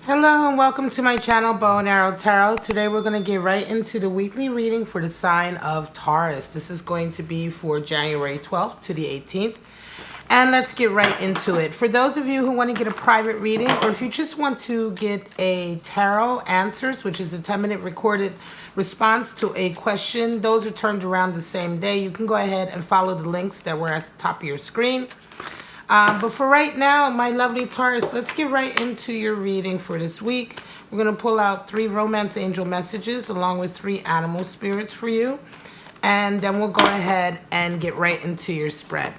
Hello and welcome to my channel, Bow and Arrow Tarot. Today we're going to get right into the weekly reading for the sign of Taurus. This is going to be for January 12th to the 18th. And let's get right into it. For those of you who want to get a private reading, or if you just want to get a tarot answers, which is a 10-minute recorded response to a question, those are turned around the same day. You can go ahead and follow the links that were at the top of your screen. But for right now, my lovely Taurus, let's get right into your reading for this week. We're going to pull out 3 romance angel messages along with 3 animal spirits for you. And then we'll go ahead and get right into your spread.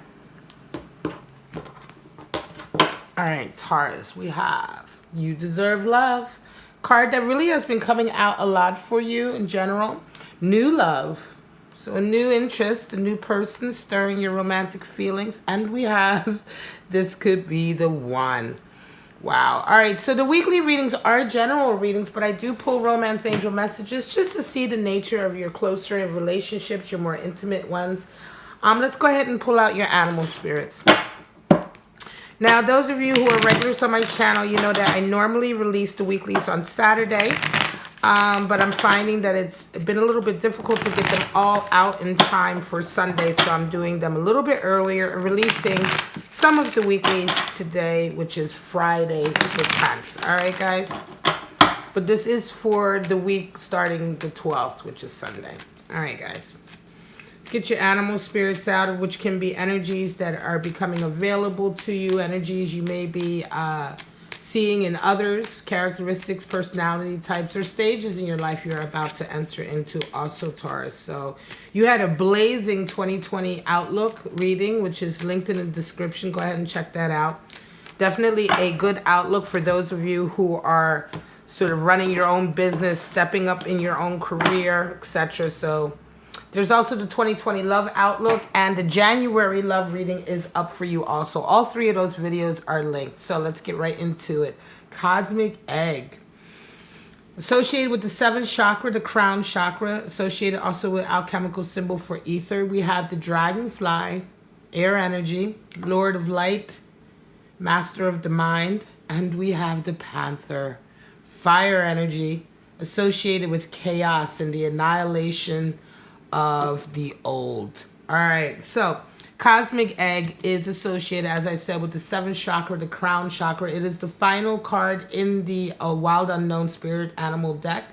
All right, Taurus, we have You Deserve Love. Card that really has been coming out a lot for you in general. New love. So a new interest, a new person stirring your romantic feelings. And we have, this could be the one. Wow. All right, so the weekly readings are general readings, but I do pull romance angel messages just to see the nature of your closer relationships, your more intimate ones. Let's go ahead and pull out your animal spirits. Now, those of you who are regulars on my channel, you know that I normally release the weeklies on Saturday. But I'm finding that it's been a little bit difficult to get them all out in time for Sunday. So I'm doing them a little bit earlier and releasing some of the weeklies today, which is Friday the 10th. All right, guys? But this is for the week starting the 12th, which is Sunday. All right, guys. Let's get your animal spirits out, which can be energies that are becoming available to you, energies you may be seeing in others, characteristics, personality types, or stages in your life you're about to enter into also, Taurus. So you had a blazing 2020 Outlook reading, which is linked in the description. Go ahead and check that out. Definitely a good outlook for those of you who are sort of running your own business, stepping up in your own career, etc. So there's also the 2020 Love Outlook, and the January Love reading is up for you also. All 3 of those videos are linked. So let's get right into it. Cosmic Egg. Associated with the 7th chakra, the crown chakra. Associated also with alchemical symbol for ether. We have the dragonfly, air energy, lord of light, master of the mind. And we have the panther, fire energy, associated with chaos and the annihilation of the old. All right, so Cosmic Egg is associated, as I said, with the 7th chakra, the crown chakra. It is the final card in the Wild Unknown Spirit Animal deck.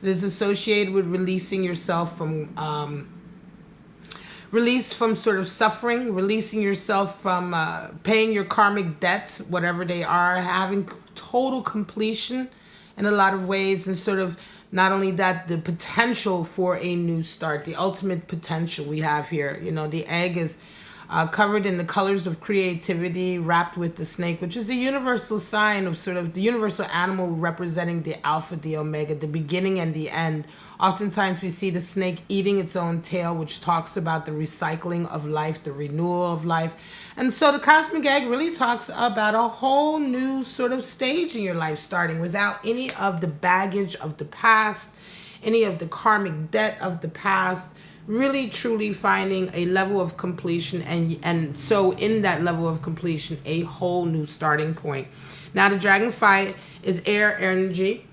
It is associated with releasing yourself from release from sort of suffering, releasing yourself from paying your karmic debts, whatever they are, having total completion in a lot of ways, and sort of not only that, the potential for a new start, the ultimate potential we have here. You know, the egg is covered in the colors of creativity, wrapped with the snake, which is a universal sign of sort of the universal animal representing the alpha, the omega, the beginning and the end. Oftentimes we see the snake eating its own tail, which talks about the recycling of life, the renewal of life. And so the Cosmic Egg really talks about a whole new sort of stage in your life starting without any of the baggage of the past, any of the karmic debt of the past, really truly finding a level of completion, and so in that level of completion, a whole new starting point. Now the dragonfly is air energy,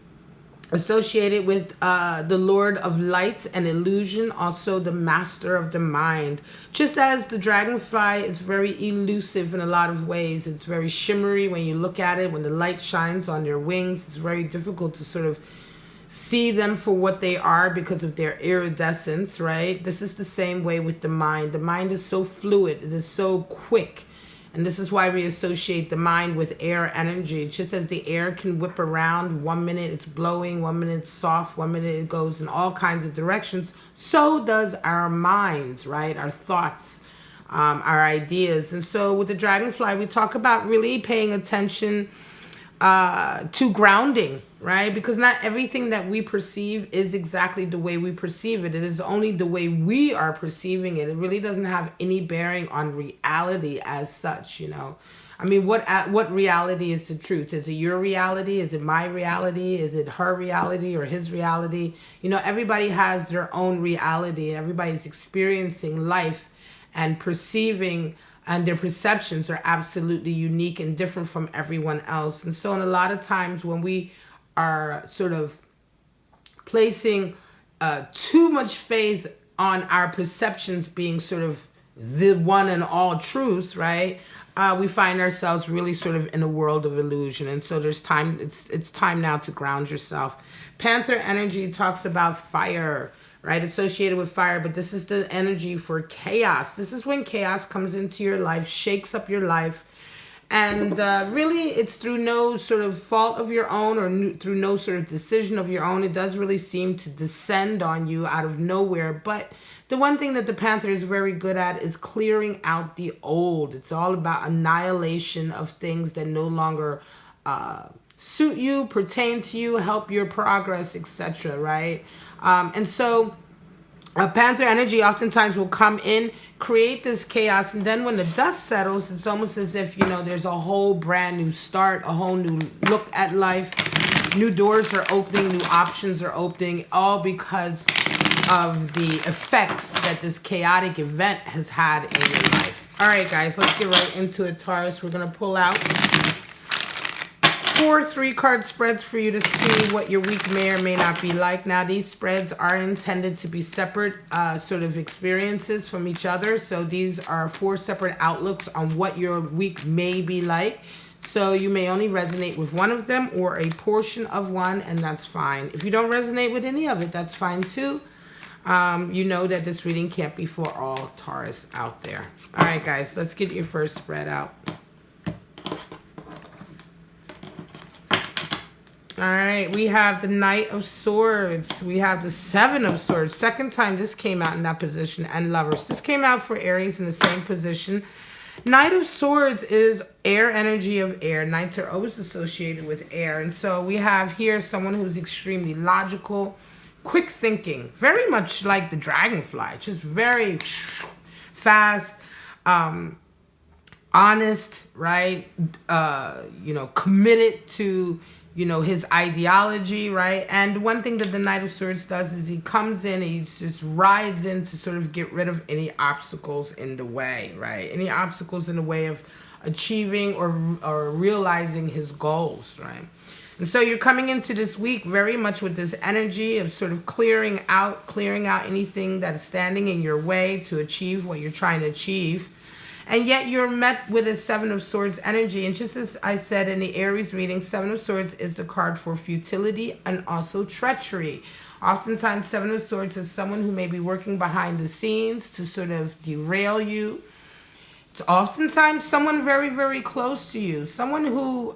associated with the Lord of Light and Illusion, also the Master of the Mind. Just as the dragonfly is very elusive in a lot of ways, it's very shimmery when you look at it. When the light shines on their wings, it's very difficult to sort of see them for what they are because of their iridescence, right? This is the same way with the mind. The mind is so fluid, it is so quick. And this is why we associate the mind with air energy. Just as the air can whip around, 1 minute it's blowing, 1 minute it's soft, 1 minute it goes in all kinds of directions, so does our minds, right? Our thoughts, our ideas. And so with the dragonfly, we talk about really paying attention to grounding, right? Because not everything that we perceive is exactly the way we perceive it. It is only the way we are perceiving it. It really doesn't have any bearing on reality as such, you know. I mean, what reality is the truth? Is it your reality? Is it my reality? Is it her reality or his reality? You know, everybody has their own reality. Everybody's experiencing life and perceiving and their perceptions are absolutely unique and different from everyone else. And so in a lot of times when we are sort of placing too much faith on our perceptions being sort of the one and all truth, right? We find ourselves really sort of in a world of illusion. And so there's time, it's time now to ground yourself. Panther energy talks about fire, right? Associated with fire, but this is the energy for chaos. This is when chaos comes into your life, shakes up your life. And really, it's through no sort of fault of your own or through no sort of decision of your own. It does really seem to descend on you out of nowhere. But the one thing that the Panther is very good at is clearing out the old. It's all about annihilation of things that no longer suit you, pertain to you, help your progress, etc., right? And so Panther energy oftentimes will come in, create this chaos, and then when the dust settles, it's almost as if, you know, there's a whole brand new start, a whole new look at life. New doors are opening, new options are opening, all because of the effects that this chaotic event has had in your life. All right, guys, let's get right into it, Taurus. We're going to pull out 4 3-card spreads for you to see what your week may or may not be like. Now, these spreads are intended to be separate sort of experiences from each other. So these are 4 separate outlooks on what your week may be like. So you may only resonate with one of them or a portion of one, and that's fine. If you don't resonate with any of it, that's fine too. You know that this reading can't be for all Taurus out there. All right, guys, let's get your first spread out. All right, we have the Knight of Swords. We have the 7 of Swords. Second time this came out in that position, and Lovers. This came out for Aries in the same position. Knight of Swords is air energy of air. Knights are always associated with air. And so we have here someone who's extremely logical, quick thinking, very much like the dragonfly, just very fast, honest, right? You know, committed to, you know, his ideology, right? And one thing that the Knight of Swords does is he comes in, he just rides in to sort of get rid of any obstacles in the way, right? Any obstacles in the way of achieving or realizing his goals, right? And so you're coming into this week very much with this energy of sort of clearing out anything that is standing in your way to achieve what you're trying to achieve. And yet you're met with a 7 of Swords energy. And just as I said in the Aries reading, 7 of Swords is the card for futility and also treachery. Oftentimes, 7 of Swords is someone who may be working behind the scenes to sort of derail you. It's oftentimes someone very, very close to you. Someone who,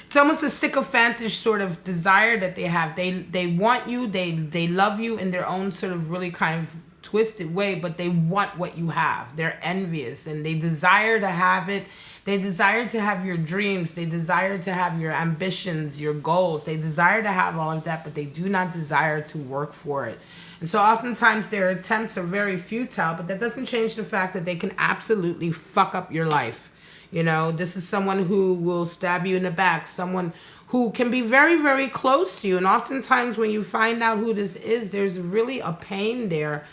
it's almost a sycophantish sort of desire that they have. They want you, they love you in their own sort of really kind of twisted way, but they want what you have. They're envious and they desire to have it. They desire to have your dreams. They desire to have your ambitions, your goals. They desire to have all of that, but they do not desire to work for it. And so oftentimes their attempts are very futile, but that doesn't change the fact that they can absolutely fuck up your life. You know, this is someone who will stab you in the back, someone who can be very, very close to you. And oftentimes when you find out who this is, there's really a pain there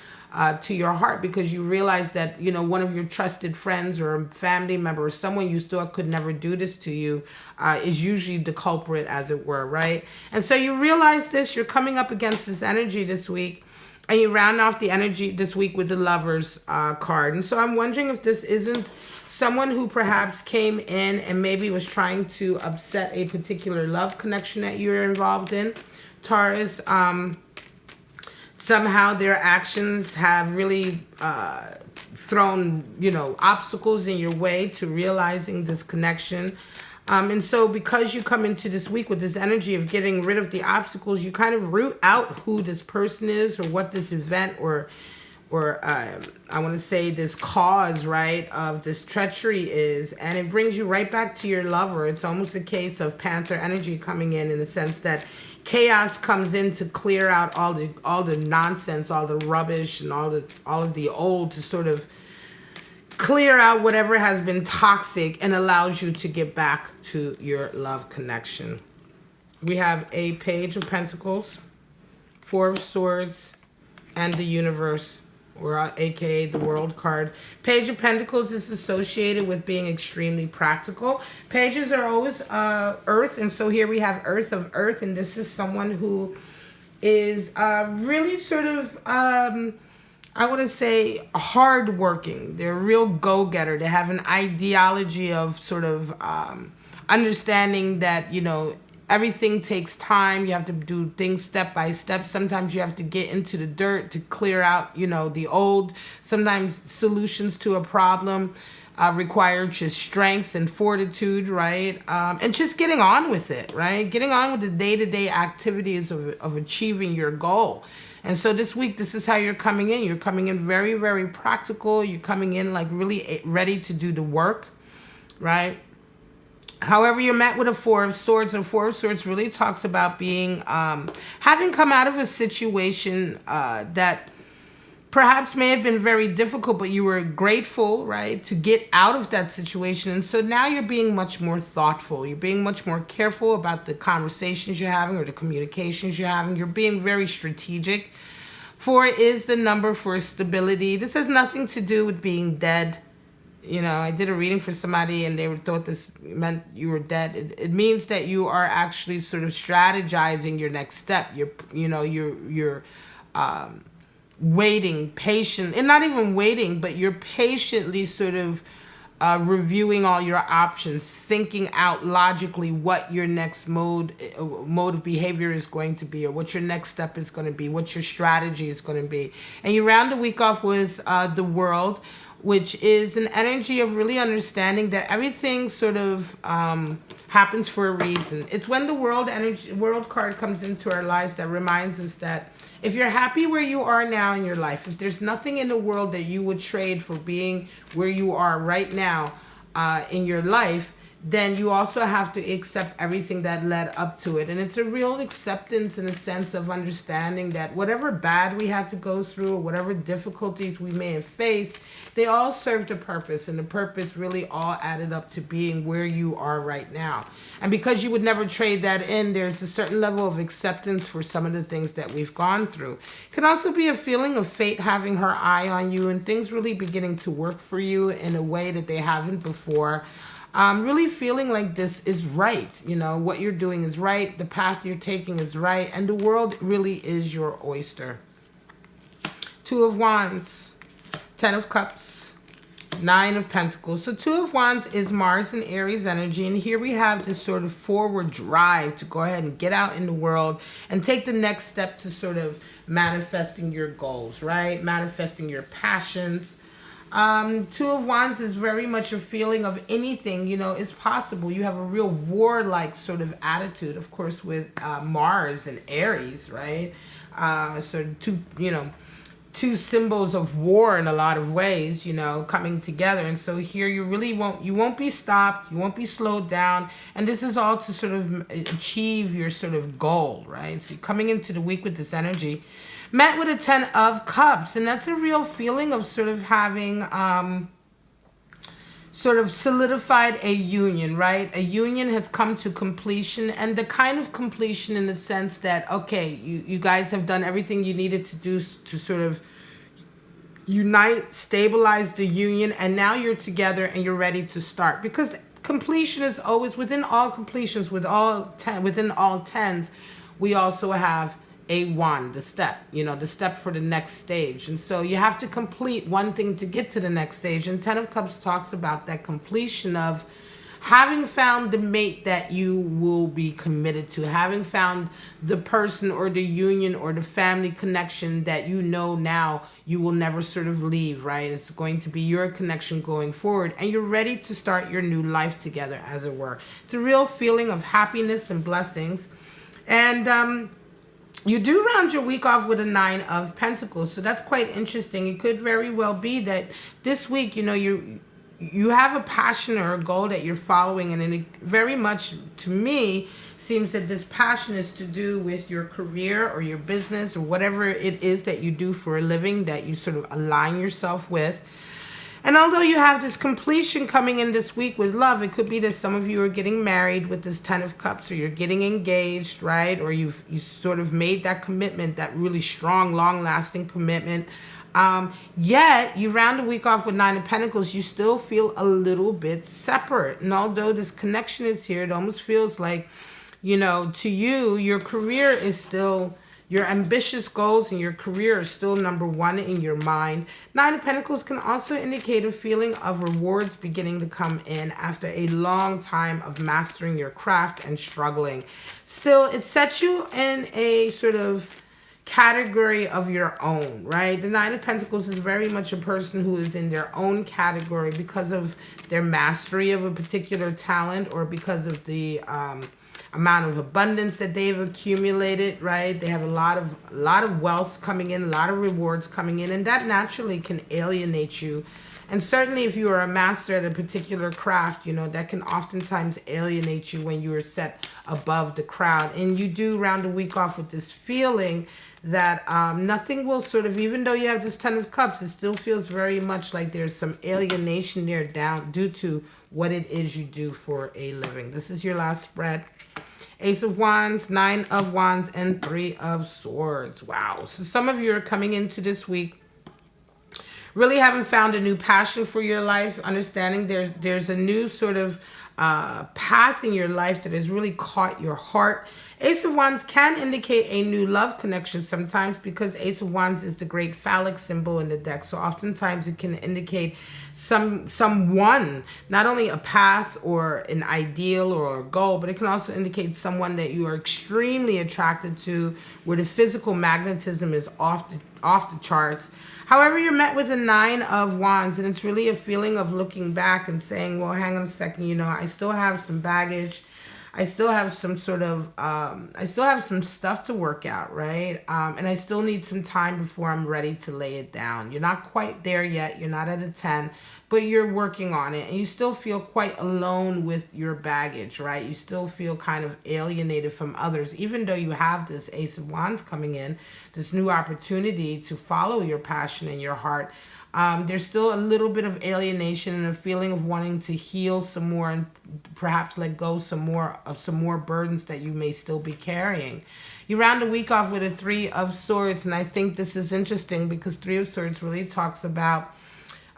to your heart, because you realize that, you know, one of your trusted friends or a family member or someone you thought could never do this to you is usually the culprit, as it were, right? And so you realize this, you're coming up against this energy this week, and you round off the energy this week with the Lovers card. And so I'm wondering if this isn't someone who perhaps came in and maybe was trying to upset a particular love connection that you're involved in, Taurus. Somehow their actions have really thrown, you know, obstacles in your way to realizing this connection. And so because you come into this week with this energy of getting rid of the obstacles, you kind of root out who this person is or what this event or I want to say this cause, right, of this treachery is. And it brings you right back to your lover. It's almost a case of Panther energy coming in the sense that chaos comes in to clear out all the nonsense, all the rubbish, and all of the old, to sort of clear out whatever has been toxic and allows you to get back to your love connection. We have a Page of Pentacles, 4 of Swords, and the Universe. or aka the World card. Page of Pentacles is associated with being extremely practical. Pages are always Earth, and so here we have Earth of Earth, and this is someone who is really sort of, I want to say, hardworking. They're a real go-getter. They have an ideology of sort of understanding that, you know, everything takes time. You have to do things step by step. Sometimes you have to get into the dirt to clear out, you know, the old. Sometimes solutions to a problem require just strength and fortitude, right? And just getting on with it, right? Getting on with the day-to-day activities of achieving your goal. And so this week, this is how you're coming in. You're coming in very, very practical. You're coming in like really ready to do the work, right? However, you're met with a Four of Swords, and Four of Swords really talks about being, having come out of a situation that perhaps may have been very difficult, but you were grateful, right, to get out of that situation. And so now you're being much more thoughtful. You're being much more careful about the conversations you're having or the communications you're having. You're being very strategic. 4 is the number for stability. This has nothing to do with being dead. You know, I did a reading for somebody and they thought this meant you were dead. It means that you are actually sort of strategizing your next step. You're waiting, patient, and not even waiting, but you're patiently sort of reviewing all your options, thinking out logically what your next mode of behavior is going to be, or what your next step is going to be, what your strategy is going to be. And you round the week off with the World, which is an energy of really understanding that everything sort of happens for a reason. It's when the World card comes into our lives that reminds us that if you're happy where you are now in your life, if there's nothing in the world that you would trade for being where you are right now in your life, then you also have to accept everything that led up to it. And it's a real acceptance in a sense of understanding that whatever bad we had to go through, or whatever difficulties we may have faced, they all served a purpose. And the purpose really all added up to being where you are right now. And because you would never trade that in, there's a certain level of acceptance for some of the things that we've gone through. It can also be a feeling of fate having her eye on you and things really beginning to work for you in a way that they haven't before. Really feeling like this is right. You know, what you're doing is right. The path you're taking is right. And the world really is your oyster. 2 of Wands, 10 of Cups, 9 of Pentacles. So 2 of Wands is Mars and Aries energy. And here we have this sort of forward drive to go ahead and get out in the world and take the next step to sort of manifesting your goals, right? Manifesting your passions. 2 of Wands is very much a feeling of anything, you know, is possible. You have a real warlike sort of attitude, of course, with Mars and Aries, right? So two symbols of war in a lot of ways, you know, coming together. And so here you really won't be stopped. You won't be slowed down. And this is all to sort of achieve your sort of goal, right? So you're coming into the week with this energy. Met with a 10 of Cups, and that's a real feeling of sort of having sort of solidified a union, right? A union has come to completion, and the kind of completion in the sense that, okay, you guys have done everything you needed to do to sort of unite, stabilize the union, and now you're together and you're ready to start. Because completion is always, within all completions, within all tens, we also have a 1, the step, you know, the step for the next stage. And so you have to complete one thing to get to the next stage. And 10 of Cups talks about that completion of having found the mate that you will be committed to, having found the person or the union or the family connection that you know now you will never sort of leave, right? It's going to be your connection going forward, and you're ready to start your new life together, as it were. It's a real feeling of happiness and blessings. And you do round your week off with a 9 of Pentacles, so that's quite interesting. It could very well be that this week, you know, you have a passion or a goal that you're following, and it very much, to me, seems that this passion is to do with your career or your business or whatever it is that you do for a living that you sort of align yourself with. And although you have this completion coming in this week with love, it could be that some of you are getting married with this 10 of Cups, or you're getting engaged, right? Or you sort of made that commitment, that really strong, long-lasting commitment. Yet, you round the week off with Nine of Pentacles, you still feel a little bit separate. And although this connection is here, it almost feels like, you know, to you, your career is still, your ambitious goals and your career are still number one in your mind. Nine of Pentacles can also indicate a feeling of rewards beginning to come in after a long time of mastering your craft and struggling. Still, it sets you in a sort of category of your own, right? The Nine of Pentacles is very much a person who is in their own category because of their mastery of a particular talent, or because of the amount of abundance that they've accumulated, right? They have a lot of wealth coming in, a lot of rewards coming in, and that naturally can alienate you. And certainly if you are a master at a particular craft, you know, that can oftentimes alienate you when you are set above the crowd. And you do round the week off with this feeling that nothing will sort of, even though you have this Ten of Cups, it still feels very much like there's some alienation there down due to what it is you do for a living. This is your last spread. Ace of Wands, Nine of Wands, and Three of Swords. Wow. So some of you are coming into this week really haven't found a new passion for your life, understanding there's a new sort of path in your life that has really caught your heart. Ace of Wands can indicate a new love connection sometimes, because Ace of Wands is the great phallic symbol in the deck. So oftentimes it can indicate someone, not only a path or an ideal or a goal, but it can also indicate someone that you are extremely attracted to, where the physical magnetism is off the charts. However, you're met with a Nine of Wands, and it's really a feeling of looking back and saying, well, hang on a second, you know, I still have some baggage. I still have some sort of, I still have some stuff to work out, right? And I still need some time before I'm ready to lay it down. You're not quite there yet. You're not at a 10, but you're working on it. And you still feel quite alone with your baggage, right? You still feel kind of alienated from others, even though you have this Ace of Wands coming in, this new opportunity to follow your passion and your heart. There's still a little bit of alienation and a feeling of wanting to heal some more and perhaps let go some more burdens that you may still be carrying. You round the week off with a Three of Swords, and I think this is interesting because Three of Swords really talks about,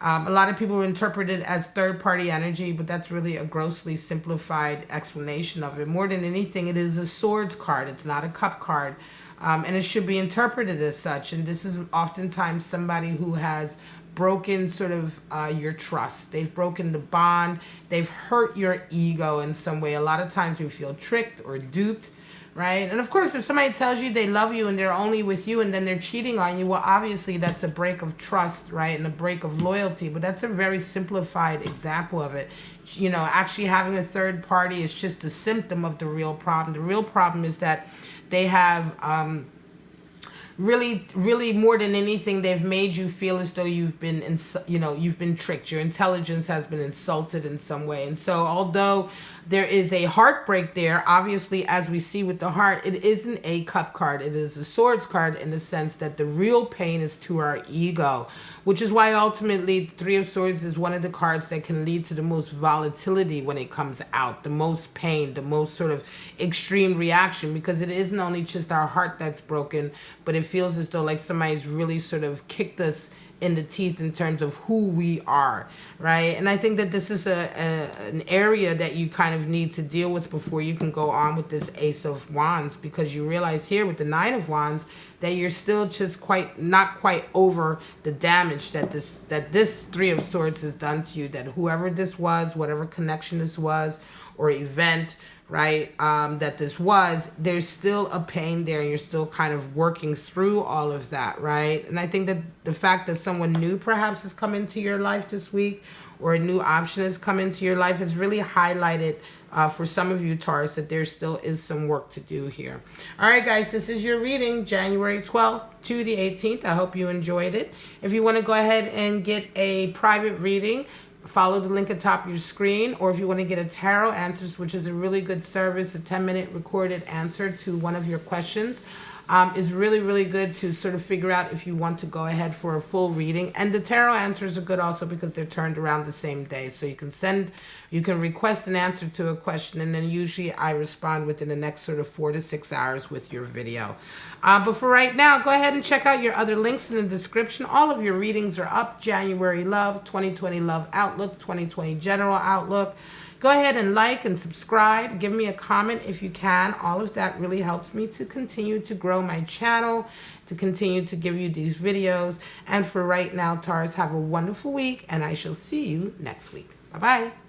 a lot of people interpret it as third-party energy, but that's really a grossly simplified explanation of it. More than anything, it is a swords card. It's not a cup card. And it should be interpreted as such. And this is oftentimes somebody who has broken sort of your trust. They've broken the bond. They've hurt your ego in some way. A lot of times we feel tricked or duped, right? And of course, if somebody tells you they love you and they're only with you and then they're cheating on you, well, obviously that's a break of trust, right? And a break of loyalty. But that's a very simplified example of it. You know, actually having a third party is just a symptom of the real problem. The real problem is that they have really more than anything, they've made you feel as though you've been, you've been tricked. Your intelligence has been insulted in some way. And so although there is a heartbreak there, obviously, as we see with the heart, it isn't a cup card. It is a swords card in the sense that the real pain is to our ego, which is why ultimately Three of Swords is one of the cards that can lead to the most volatility when it comes out, the most pain, the most sort of extreme reaction, because it isn't only just our heart that's broken, but it feels as though like somebody's really sort of kicked us in the teeth in terms of who we are, right? And I think that this is an area that you kind of need to deal with before you can go on with this Ace of Wands, because you realize here with the Nine of Wands that you're still just not quite over the damage that this Three of Swords has done to you, that whoever this was, whatever connection this was or event, right, that this was, there's still a pain there, and you're still kind of working through all of that, right? And I think that the fact that someone new perhaps has come into your life this week, or a new option has come into your life, has really highlighted for some of you, Taurus, that there still is some work to do here. All right, guys, this is your reading, January 12th to the 18th. I hope you enjoyed it. If you want to go ahead and get a private reading, follow the link at the top of your screen, or if you want to get a tarot answers, which is a really good service, a 10-minute recorded answer to one of your questions, is really, really good to sort of figure out if you want to go ahead for a full reading. And the tarot answers are good also because they're turned around the same day. So you can request an answer to a question, and then usually I respond within the next sort of 4 to 6 hours with your video. But for right now, go ahead and check out your other links in the description. All of your readings are up. January Love, 2020 Love Outlook, 2020 General Outlook. Go ahead and like and subscribe. Give me a comment if you can. All of that really helps me to continue to grow my channel, to continue to give you these videos. And for right now, Taurus, have a wonderful week, and I shall see you next week. Bye-bye.